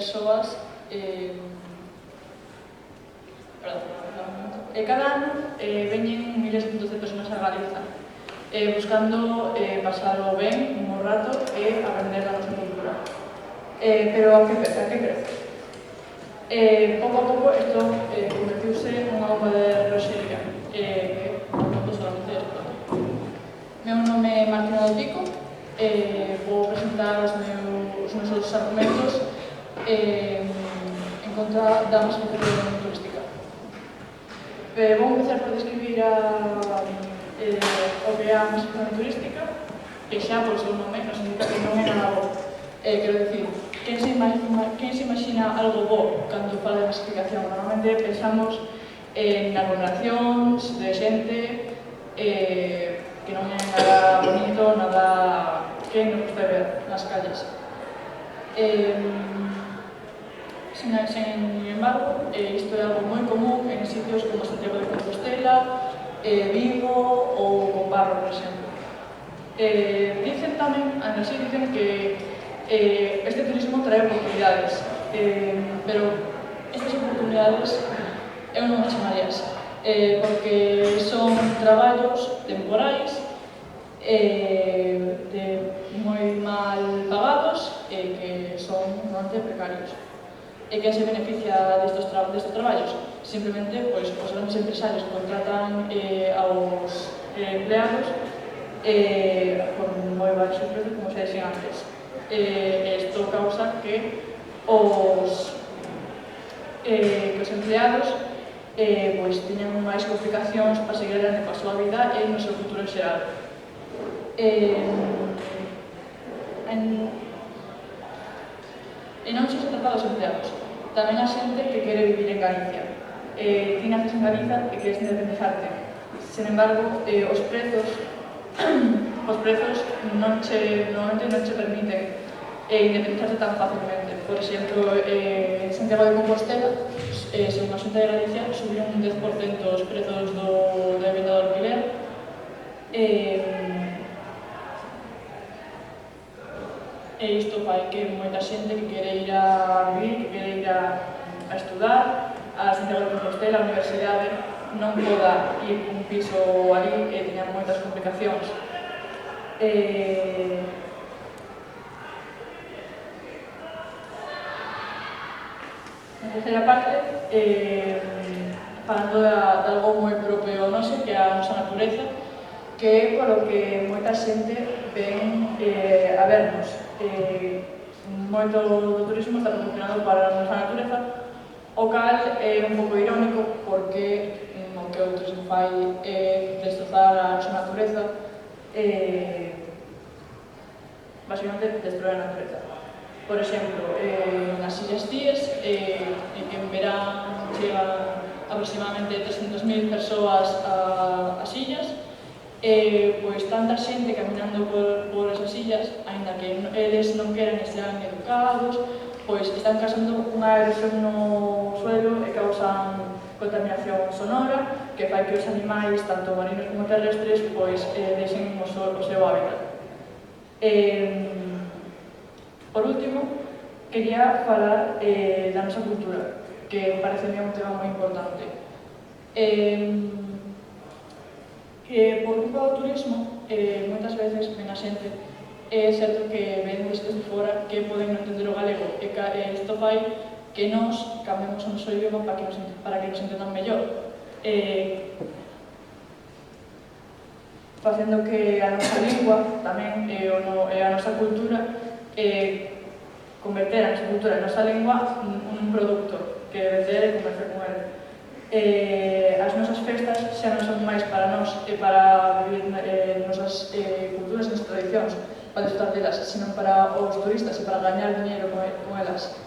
persoas cada ano veñen miles de persoas a Galiza buscando pasalo ben un bo rato e aprender da nosa cultura. Pero a que prezo? Pouco a pouco isto convertiuse nunha bomba de reloxería que non solamente isto. Meu nome é Martina do Pico, vou presentar os meus argumentos en contra da masificación turística. Vou empezar por describir o que é a masificación turística, que xa por seu nome nos indica que non é nada bo. Quero dicir, quen se imagina algo bo cando fala de masificación? Normalmente pensamos en aglomeracións de xente que non é nada bonito, nada que nos gusta ver nas calles. Sin embargo, isto é algo moi común en sitios como Santiago de Compostela, Vigo ou Combarro, por exemplo. Dicen tamén, a nos dicen que este turismo trae oportunidades, pero estas oportunidades eu non as chamarías, porque son traballos temporais moi mal pagados e que son normalmente precarios. E que se beneficia destes traballos? Simplemente, pois, os grandes empresarios contratan aos empleados por moi baixo prezo, como se dixen antes. Isto causa que os empleados pois teñan máis complicacións para seguir adiante coa súa vida e no seu futuro en xeral. E non só se trata dos empleados, tamén a xente que quere vivir en Galicia. Ti naces en Galiza e queres independizarte. Sen embargo, os prezos normalmente non che permiten independizarte tan fácilmente. Por exemplo, en Santiago de Compostela, según a Xunta de Galicia, subiron un 10% os prezos da venda do alquiler. E isto fai que moita xente que quere ir a vivir, que quere ir a estudar a Santiago de Compostela, a universidade, non poda ir un piso ali e teña moitas complicacións. Na terceira parte, falando de algo moi propio noso, que é a nosa natureza, que é polo que moita xente ven a vernos. Moito do turismo está proporcionado para a nosa natureza, o cal é un pouco irónico porque o que o turismo fai é destrozar a nosa natureza, basicamente destruir a natureza. Por exemplo, nas Illas Cíes, en que en verán chegan aproximadamente 300.000 persoas ás illas, pois tanta xente caminando por esas illas, aínda que eles non queran e sean educados, pois están causando unha erosión no suelo e causan contaminación sonora que fai que os animais, tanto marinos como terrestres, pois deixen o seu hábitat. Por último, quería falar da nosa cultura, que parece un tema moi importante. Que por culpa do turismo, moitas veces ven a xente, é certo que ven desde fora que poden non entender o galego, e isto fai que nos cambiemos o noso idioma para que nos entendan mellor, facendo que a nosa lingua tamén e a nosa cultura converter a nosa cultura e a nosa lingua un produto que vender e comerciar con ele. As nosas festas xa non son máis para nós e para vivir nosas culturas e nosas tradicións, para disfrutar delas, senón para os turistas e para gañar dinheiro con elas.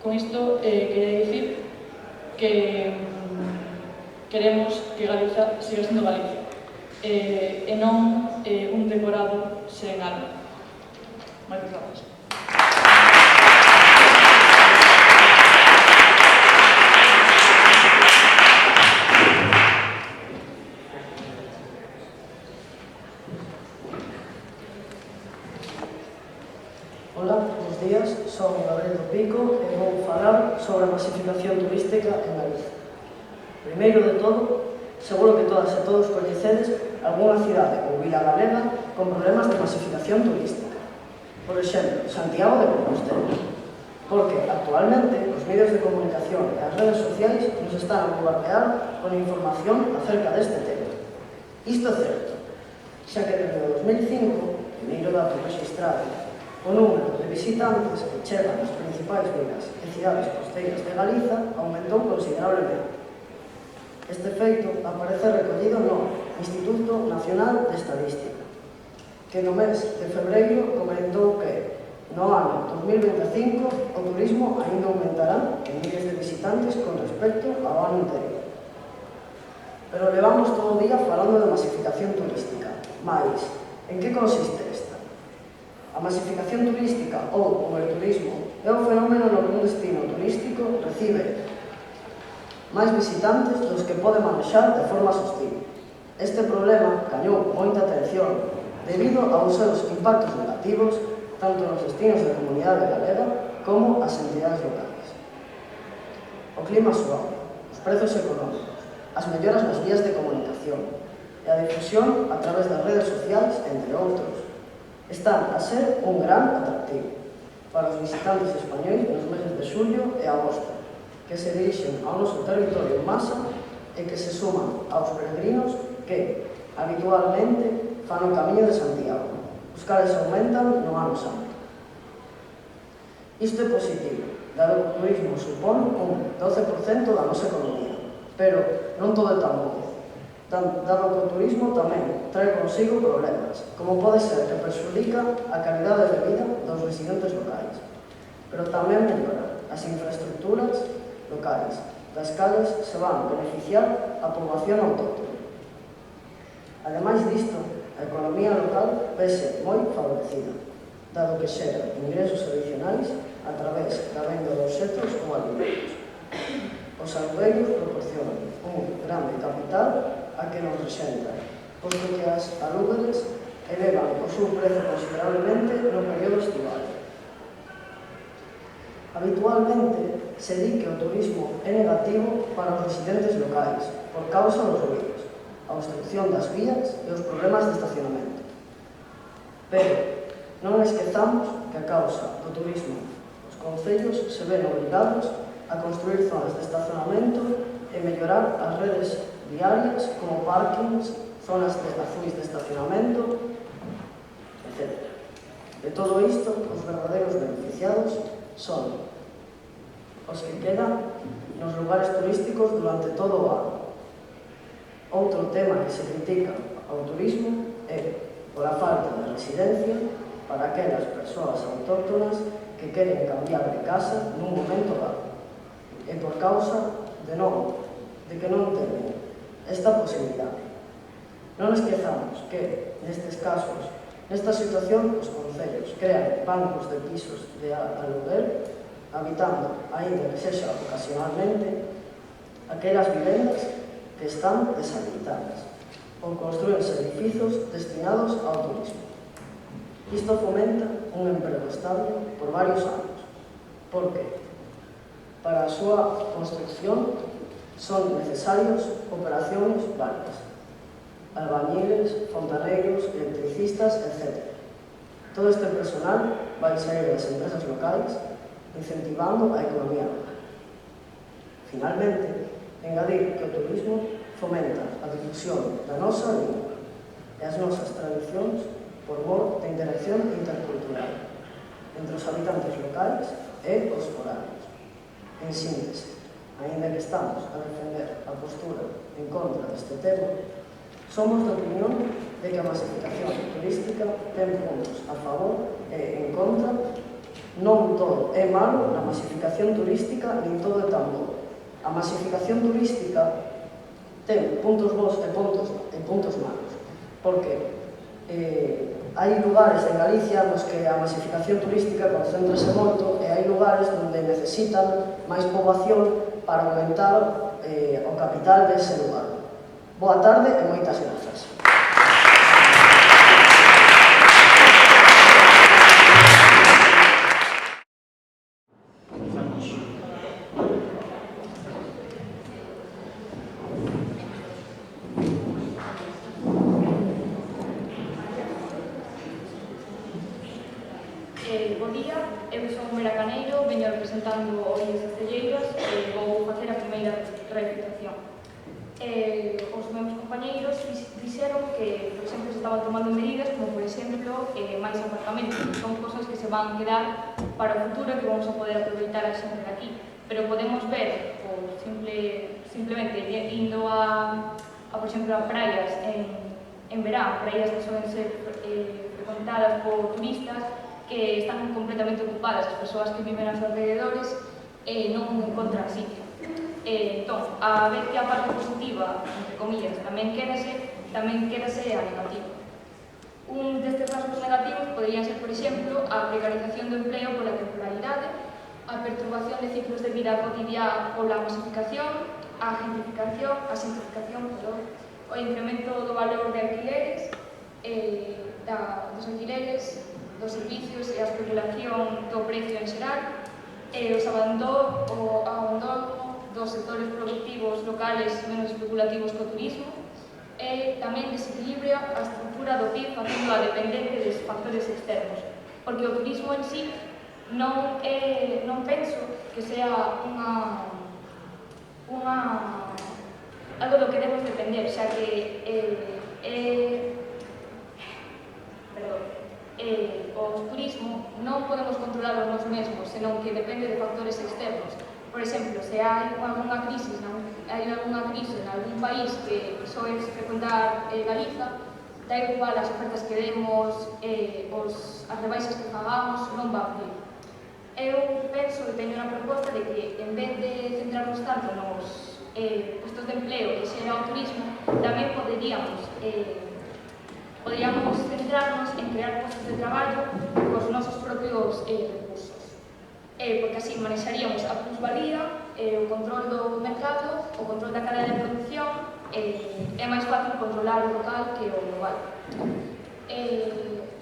Con isto quería dicir que queremos que Galiza siga sendo Galicia e non un decorado sen alma. Moitas grazas. Hola, buenos días, son Gabriel do Pico e vou falar sobre a masificación turística en Galicia. Primeiro de todo, seguro que todas e todos coñecedes algunha cidade ou vila galega con problemas de masificación turística. Por exemplo, Santiago de Compostela. Porque actualmente os medios de comunicación e as redes sociais nos están a bombardear con información acerca deste tema. Isto é certo, xa que desde 2005, primeiro dato registrado, o número de visitantes que chegan ás principais vilas e cidades costeiras de Galiza aumentou considerablemente. Este feito aparece recollido no Instituto Nacional de Estadística, que no mes de febreiro comentou que no ano 2025 o turismo ainda aumentará en miles de visitantes con respecto ao ano anterior. Pero levamos todo o día falando de masificación turística. Mais, en que consiste esta? A masificación turística ou overturismo é un fenómeno no que un destino turístico recibe máis visitantes dos que pode manexar de forma sostible. Este problema gañou moita atención debido aos seus impactos negativos tanto nos destinos da comunidade galega como as entidades locais. O clima suave, os prezos económicos, as melloras nas vías de comunicación e a difusión a través das redes sociais, entre outros, están a ser un gran atractivo para os visitantes españois nos meses de xullo e agosto, que se dirixen ao noso territorio en masa e que se suman aos peregrinos que, habitualmente, fan o camiño de Santiago, os cales aumentan no ano santo. Isto é positivo, dado que o turismo supón un 12% da nosa economía, pero non todo é tan bo, dado que o turismo tamén trae consigo problemas, como pode ser que perxudica a calidade de vida dos residentes locais, pero tamén mellora as infraestructuras locais, das cales se van beneficiar a poboación autóctona. Ademais disto, a economía local vese moi favorecida, dado que xera ingresos adicionais a través da venda de obxectos ou alimentos. Os alugueiros proporcionan un grande capital a que nos rexenta, posto que as alúgares elevan o seu prezo considerablemente no período estival. Habitualmente se di que o turismo é negativo para os residentes locais por causa dos ruídos, a obstrucción das vías e os problemas de estacionamento. Pero non esquezamos que a causa do turismo os concellos se ven obrigados a construir zonas de estacionamento e mellorar as redes viarias como parkings, zonas azuis de estacionamento, etc. De todo isto, os verdadeiros beneficiados son os que quedan nos lugares turísticos durante todo o ano. Outro tema que se critica ao turismo é pola falta de residencia para aquelas persoas autóctonas que queren cambiar de casa nun momento dado e por causa de que non teñen esta posibilidade. Non esquezamos que, nestes casos, nesta situación, os concellos crean bancos de pisos de aluguer, habitando, aínda que sexa ocasionalmente, aquelas vivendas que están deshabilitadas ou construense edificios destinados ao turismo. Isto fomenta un emprego estable por varios anos, porque para a súa construcción son necesarios operacións varias, albañiles, fontaneiros, electricistas, etc. Todo este personal vai sair das empresas locais incentivando a economía local. Finalmente, engadir que o turismo fomenta a difusión da nosa lingua e as nosas tradicións por mor de interacción intercultural entre os habitantes locais e os foráneos. En síntese, aínda que estamos a defender a postura en contra deste tema, somos de opinión de que a masificación turística ten puntos a favor e en contra. Non todo é malo na masificación turística, nin todo é tan bo. A masificación turística ten puntos bons e puntos malos, porque hai lugares en Galicia nos que a masificación turística concéntrase moito e hai lugares onde necesitan máis poboación para aumentar o capital dese lugar. Boa tarde e moitas grazas. Bo día, eu son Vera Caneiro, veño representando o Illes Estelleiras e vou facer a primeira refutación. Os meus compañeiros dixeron que, por exemplo, se estaban tomando medidas como, por exemplo, máis apartamentos, que son cosas que se van quedar para o futuro e que vamos a poder aproveitar a xente de aquí. Pero podemos ver, simplemente indo por exemplo, a praias en verán, praias que suelen ser frecuentadas por turistas, que están completamente ocupadas, as persoas que viven aos alrededores non encontran sitio. Entón, a ver que a parte positiva, entre comillas, tamén quedase a negativa. Un destes rasgos negativos podrían ser, por exemplo, a precarización do empleo pola temporalidade, a perturbación de ciclos de vida cotidiana pola masificación, a simplificación, o incremento do valor de alquileres, dos alquileres, dos servicios e a especulación do precio en xeral, o abandono dos sectores productivos locales menos especulativos co turismo, e tamén desequilibra a estructura do PIB facéndoa dependente dos factores externos, porque o turismo en sí non penso que sea algo do que debemos depender, xa que o turismo non podemos controlar nós mesmos, senón que depende de factores externos. Por exemplo, se hai algunha crise en algún país que só é frecuentar Galiza, da igual as ofertas que demos, as rebaixas que pagamos, non va a vir. Eu penso que teño unha proposta de que, en vez de centrarnos tanto nos postos de empleo que xera o turismo, tamén poderíamos centrarnos en crear postos de traballo cos nosos propios recursos. Porque así manexaríamos a plusvalía, o control do mercado, o control da cadea de produción, é máis fácil controlar o local que o global.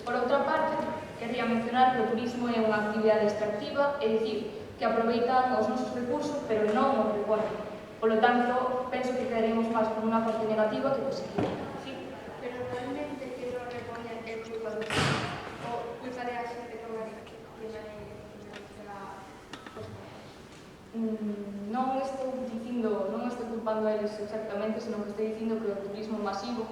Por outra parte, querría mencionar que o turismo é unha actividade extractiva, é dicir, que aproveitan os nosos recursos, pero non os reponen. Por lo tanto, penso que quedaríamos máis con unha parte negativa que positiva. Sí, pero realmente que non repoñen é culpa do turismo, ou culpa de a xente que non Non estou culpando a eles exactamente, senón que estou dicindo que o turismo masivo,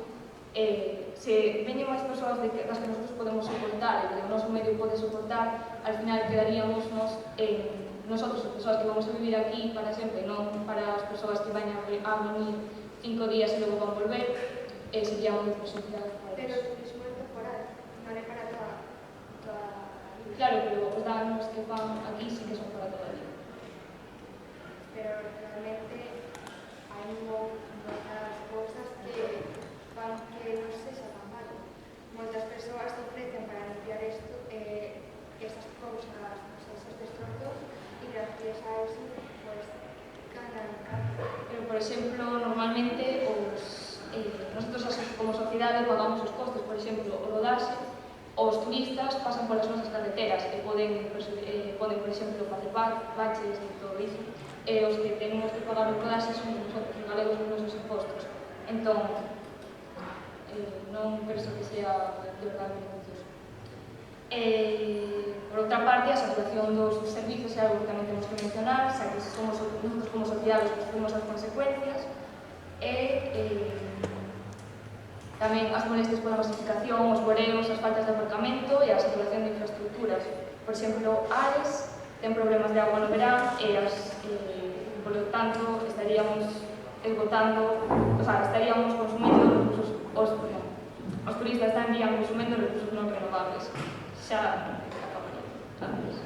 se veñen máis persoas das que nosotros podemos soportar e que o noso medio pode soportar, al final quedaríamos nosotros, as persoas que vamos a vivir aquí para sempre, non para as persoas que vayan a venir 5 días e logo van volver, sería moi posibilidade para Pero eles. o turismo é temporal, non é para toda a vida. Claro, pero os danos que fan aquí sí que son para toda a vida. Pero realmente hai moitas cousas que fan que non sexa tan malo. Moitas persoas ofrecen para limpiar estas cousas, estes trozos, e gracias a eso, pues, ganan. Pero, por exemplo, normalmente nosotros como sociedade pagamos os costes, por exemplo, o rodaxe, os turistas pasan polas nosas carreteras e poden, por exemplo, facer baches e todo iso, e os que tenemos que pagar o rodaxe son nosotros, os galegos, os nosos impostos. Entón, non penso que sea de verdade beneficioso. Por outra parte, a saturación dos servicios é algo que tamén temos que mencionar, xa que somos nosotros como sociedade os que sufrimos as consecuencias, tamén as molestias pola masificación, os boreos, as faltas de aparcamento e a saturación de infraestructuras. Por exemplo, Ares ten problemas de agua no verán e por lo tanto estaríamos consumindo recursos, os turistas estarían consumindo recursos non renovables. Xa acabaría. Gracias.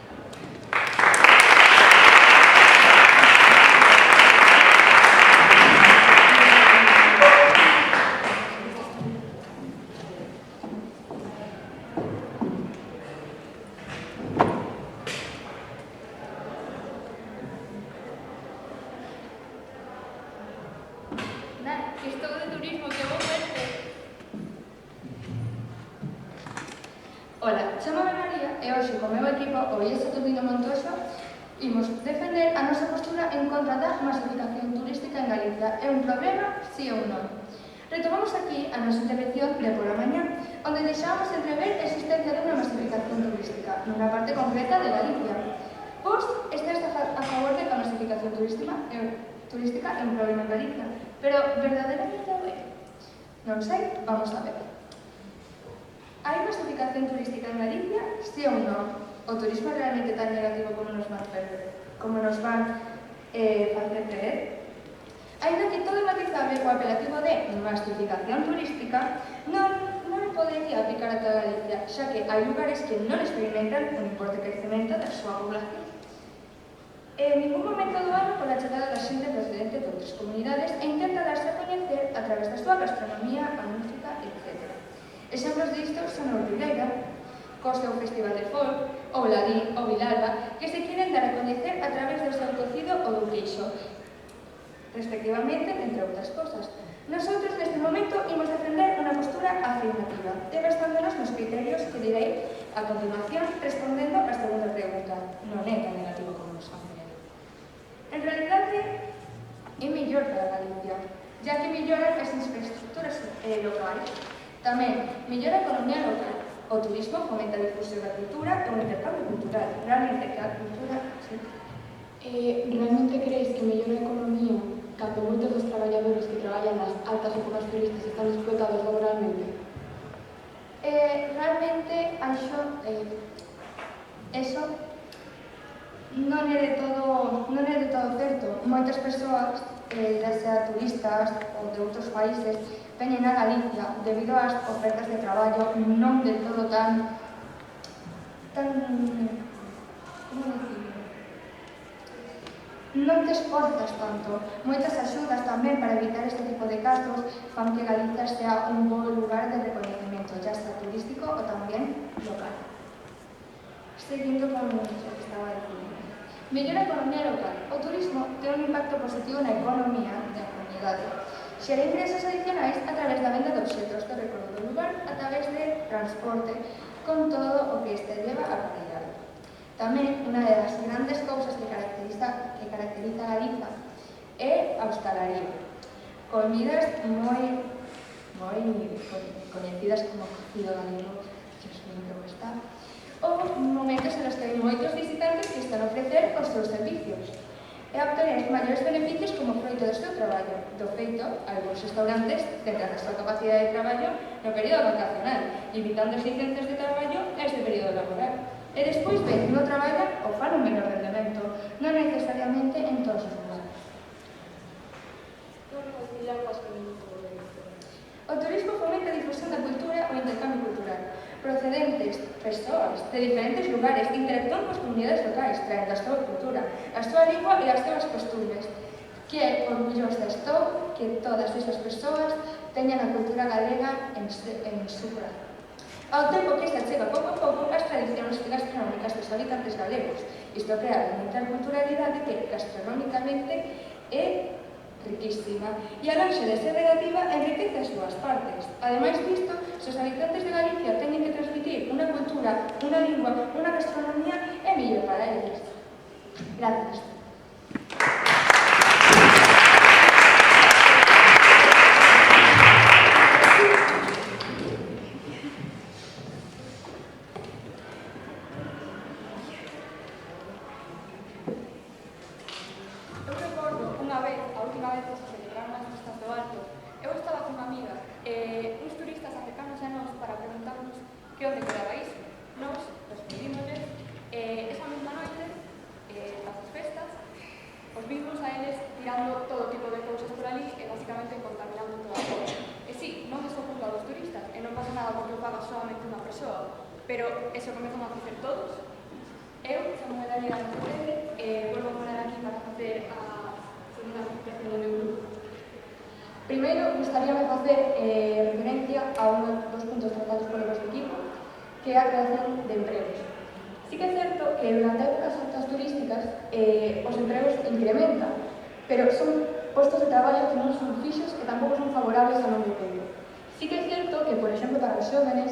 Estou de turismo, que vou verte. Ola, chamame María e hoxe co meu equipo, o IES Saturnino Montoso, imos defender a nosa postura en contra da masificación turística en Galicia. É un problema, sí ou non? Retomamos aquí a nosa intervención de pola mañá, onde deixábamos entrever a existencia dunha masificación turística. nunha parte concreta de Galicia. Pois, estes a favor de que a masificación turística é un problema en Galicia, pero verdadeiramente o é? Non sei, vamos a ver. Hai masificación turística en Galicia? Si ou non? O turismo é realmente tan negativo como nos van facer creer? Ainda que todo matizable co apelativo de masificación turística, non podería aplicar a toda Galicia, xa que hai lugares que non experimentan un importante crecemento da súa población. En ningún momento do ano, pola chegada da xente procedente de outras comunidades, intenta darse a coñecer a través da súa gastronomía, a música, etc. Exemplos disto son a Ortigueira, co seu festival de folk, ou Ladín ou Vilalba, que se queren dar a coñecer a través do seu cocido ou do queixo, respectivamente, entre outras cosas. Nosotros, neste momento, imos defender unha postura afirmativa, basándonos nos criterios que direi a continuación, respondendo á segunda pregunta. Non é tan negativo como nos fan creer. En realidade, é mellor para Galicia, ya que melloran as infraestructuras locais. Tamén, mellora a economía local. O turismo fomenta a difusión da cultura e o intercambio cultural. Realmente, que a cultura... Sí. Realmente crees que mellora a economía cando moitos dos traballadores que traballan nas altas épocas turísticas están explotados laboralmente? Realmente, eso non é de todo certo. Moitas persoas, ya sea turistas ou de outros países, veñen a Galicia debido ás ofertas de traballo non de todo tan como decir? Non te esforzas tanto. Moitas axudas tamén para evitar este tipo de casos fan que Galicia sea un bo lugar de reconhecimento, ya sea turístico ou tamén local. Seguindo con o que estaba dicindo. Mellora a economía local. O turismo ten un impacto positivo na economía da comunidade. Xera ingresos adicionais a través da venda de obxetos do recordo do lugar, a través de transporte, con todo o que este lleva a aparellar. Tamén, unha das grandes cousas que caracteriza a Galiza é a hostalaría. Comidas moi coñecidas como cocido galego, que os que está, ou momentos en los que hai moitos visitantes que están a ofrecer os seus servicios e a obtener maiores beneficios como froito do seu traballo. Do feito, algúns restaurantes centran a súa capacidade de traballo no período vacacional, limitando as licencias de traballo a este período laboral. E despois ven, non traballan ou fan un menor rendemento, non necesariamente en todos os lugares. O turismo fomenta a difusión da cultura ou intercambio cultural. Procedentes persoas de diferentes lugares interactúan coas comunidades locais, traendo a súa cultura, a súa lingua e as súas costumes. Que orgullosa estou que todas esas persoas teñan a cultura galega en su corazón. Ao tempo que se achega pouco a pouco as tradicións gastronómicas dos habitantes galegos. Isto crea unha interculturalidade que gastronómicamente é riquísima e a lonxe de ser negativa enriquece as súas partes. Ademais disto, se os habitantes de Galicia teñen que transmitir unha cultura, unha lingua, unha gastronomía, é mellor para eles. Gracias. Pero eso comezamos a facer todos. Eu, Samuel Alega volvo a poner aquí para facer a segunda presentación do meu grupo. Primeiro, gustaríame facer referencia a un dos puntos tratados polo noso equipo, que é a creación de empregos. Sí que é certo que durante épocas altas turísticas os empregos incrementan, pero son postos de traballo que non son fixos e tampouco son favorables a longo tempo. Sí que é certo que, por exemplo, para os xóvenes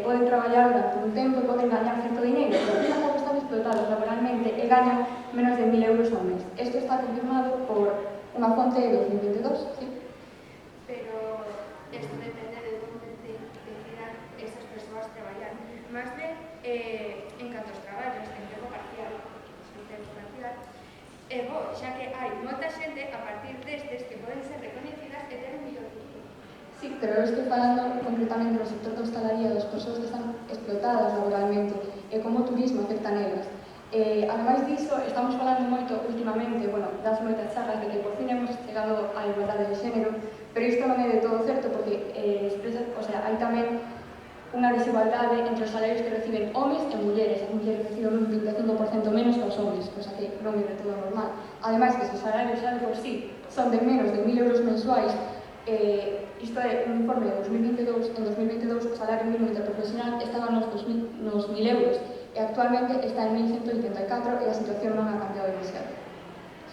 poden traballar durante un tempo e poden gañar certo dinheiro, pero ao final están explotados laboralmente e gañan menos de 1.000 euros ao mes. Isto está confirmado por unha fonte de 2022, ¿sí? Pero esto depende de onde decidan esas persoas traballar. Más de En canto aos traballos de emprego parcial, xa que hai moita xente a partir destes que poden ser recoñecidas e ter un millón de títulos. Sí, pero eu estou falando concretamente do sector da hostalaría, das persoas que están explotadas laboralmente e como o turismo afecta nelas. Ademais diso, estamos falando moito últimamente, das moitas chagas de que por fin hemos chegado á igualdade de xénero, pero isto non é de todo certo porque hai tamén unha desigualdade entre os salarios que reciben homes e mulleres. As mulleres reciben un 25% menos que os homes, cosa que non é de todo normal. Ademais, que se os salarios xa de por sí son de menos de 1.000 euros mensuais, isto é un informe de 2022, en 2022 o salario mínimo interprofesional estaba nos 1.000 euros e actualmente está en 1.184 e a situación non ha cambiado demasiado.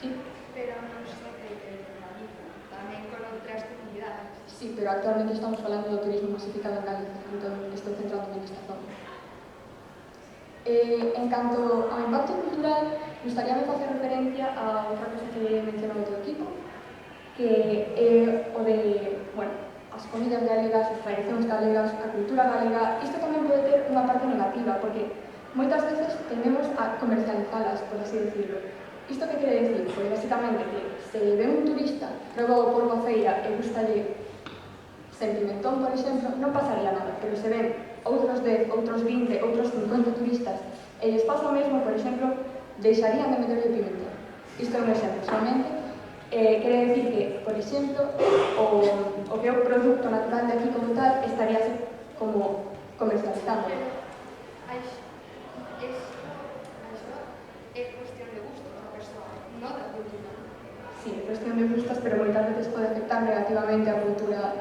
Sí? Pero non só de Galicia, tamén con outras comunidades. Sí, pero actualmente estamos falando do turismo masificado en Galicia, entón estou centrándome nesta zona. En canto ao impacto cultural, gustaríame facer referencia a outra cosa que mencionou o teu equipo, que é o de, as comidas galegas, as tradicións galegas, a cultura galega. Isto tamén pode ter unha parte negativa, porque moitas veces tendemos a comercializalas, por así decirlo. Isto que quere decir? Pois, basicamente, que se ven un turista, proba o polvo a feira e gustalle Sentimentón, por exemplo, non pasaría nada, pero se ven outros 10, outros 20, outros 50 turistas e lles pasa o mesmo, por exemplo, deixarían de meterle pimentón. Isto é un exemplo, solamente. Quere decir que, por exemplo, o que é o produto natural de aquí como tal estaría como comercializando. É cuestión de gusto da persoa, non da cultura. Sí, é cuestión de gustos, pero moitas veces pode afectar negativamente a cultura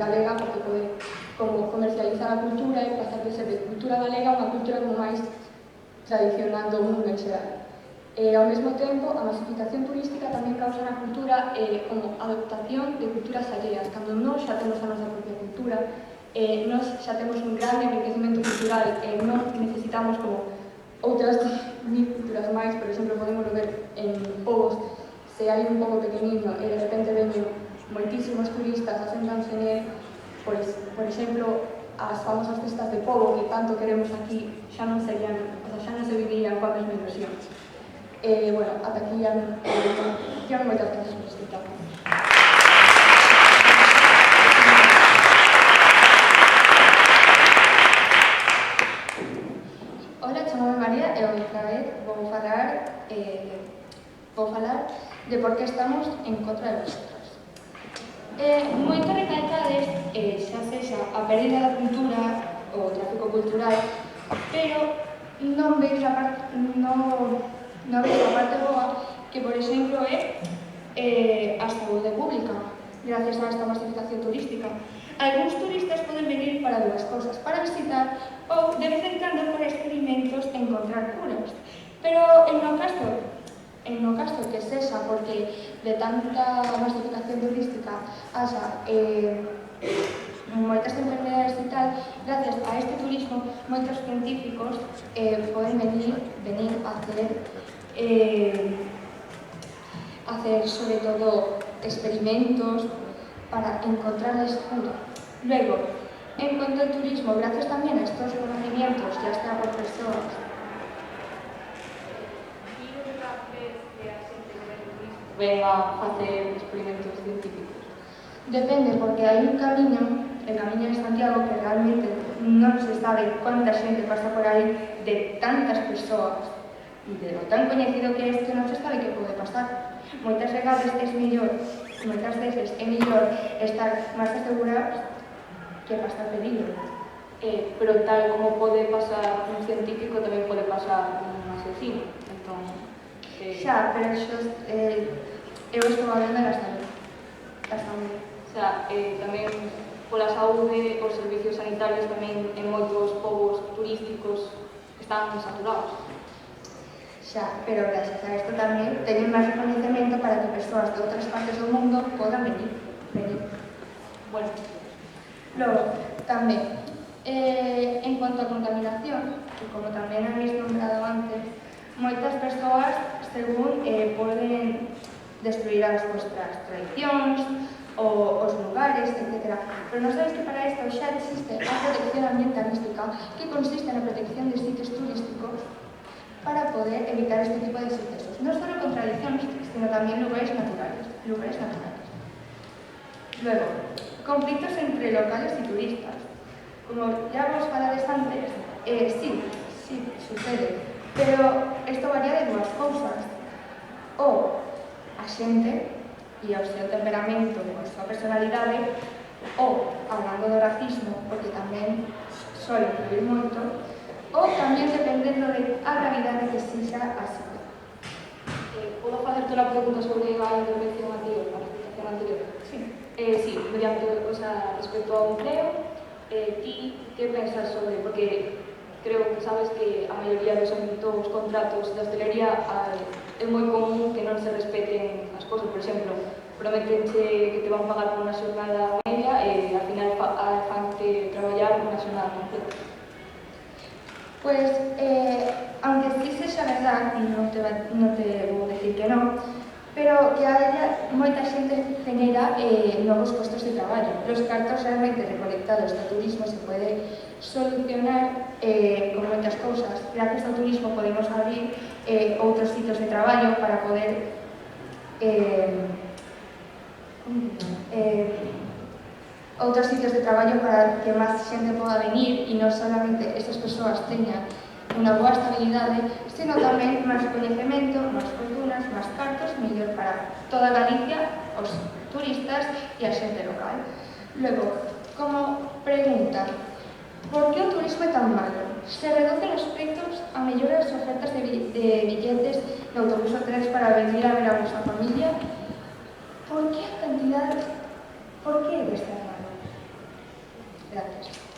galega, porque pode como comercializar a cultura e pasar de ser de cultura galega a unha cultura como máis tradicional do mundo en xeral. Ao mesmo tempo, a masificación turística tamén causa na cultura como adaptación de culturas alleas. Cando nós xa temos a nosa propia cultura, nós xa temos un grande enriquecimento cultural e non necesitamos como outras 1000 culturas máis. Por exemplo, podemos ver en povos, se hai un pobo pequeniño e de repente veñen moitísimos turistas, asentanse nel, pois, por exemplo, as famosas festas de pobo que tanto queremos aquí xa non serían, xa non se vivirían coa mesma ilusión. Ata aquí xa moitas cosas por explicar. Hola, chamame María e outra vez vou falar de por que estamos en contra de vosotros. Moito recalcades, xa sexa a pérdida da cultura ou o tráfico cultural, pero non veis a parte boa que, por exemplo, é a saúde pública, gracias a esta masificación turística. Algúns turistas poden venir para dúas cousas, para visitar ou, de vez en cando, para experimentos e encontrar curas. Pero en no caso que sexa porque de tanta masificación turística haxa moitas enfermedades e tal, gracias a este turismo, moitos científicos poden venir a hacer sobre todo experimentos para encontrarles cura. Luego, en cuanto al turismo, gracias también a estos conocimientos, ya sea por personas, ven a facer experimentos científicos. Depende, porque hai un camiño, el camiño de Santiago, que realmente non se sabe cuánta xente pasa por aí, de tantas persoas, e de lo tan coñecido que é que non se sabe que pode pasar. Moitas veces é mellor estar máis asegurados que pasar peligro. Pero tal como pode pasar un científico, tamén pode pasar un asesino. Entón, xa, pero eu estou hablando da saúde. O sea, tamén pola saúde, os servicios sanitarios tamén en moitos povos turísticos están saturados. Xa, pero gracias a isto tamén teñen máis reconhecemento para que persoas de outras partes do mundo podan venir. Bueno, logo, tamén, en cuanto a contaminación, que como tamén habéis nombrado antes, moitas persoas, según, poden destruir as vostras tradicións, os lugares, etc. Pero non sabes que para isto xa existe a protección ambientalística, que consiste na protección de sitios turísticos para poder evitar este tipo de sucesos. Non só contradiccións, sino tamén lugares naturales. Luego, conflictos entre locales y turistas. Como ya vos falades antes, sí, sucede, pero isto varía de dúas cousas. Ou a xente e o seu temperamento e a súa personalidade, ou, hablando do racismo, porque tamén suele influir moito, ou tamén dependendo a gravidade que sexa a situación. ¿Puedo hacerte la pregunta sobre la intervención anterior, la explicación anterior? Sí. Sí, respecto a un empleo, ti que pensas sobre, porque creo que sabes que a maioría dos contratos de hostelería é moi común que non se respeten as cousas, por exemplo, prometenche que te van pagar por unha xornada media e ao final fante traballar unha xornada completa. Pues, aunque sí sexa verdad, e non te vou decir que non, pero que haya moita xente genera novos postos de traballo. Los cartos realmente recolectados do turismo se pode solucionar con moitas cousas. Gracias ao turismo podemos abrir outros sitios de traballo para poder outros sitios de traballo para que máis xente poda venir e non solamente esas persoas teñan unha boa estabilidade, sino tamén máis coñecemento, máis fortunas, máis cartos, mellor para toda Galicia, os turistas e a xente local. Logo, como pregunta, por que o turismo é tan malo? Se reducen os preços a mellorar as ofertas de billetes de autobús o tren para venir a ver a vosa familia? Por que a cantidad? Por que debe estar malo? Gracias.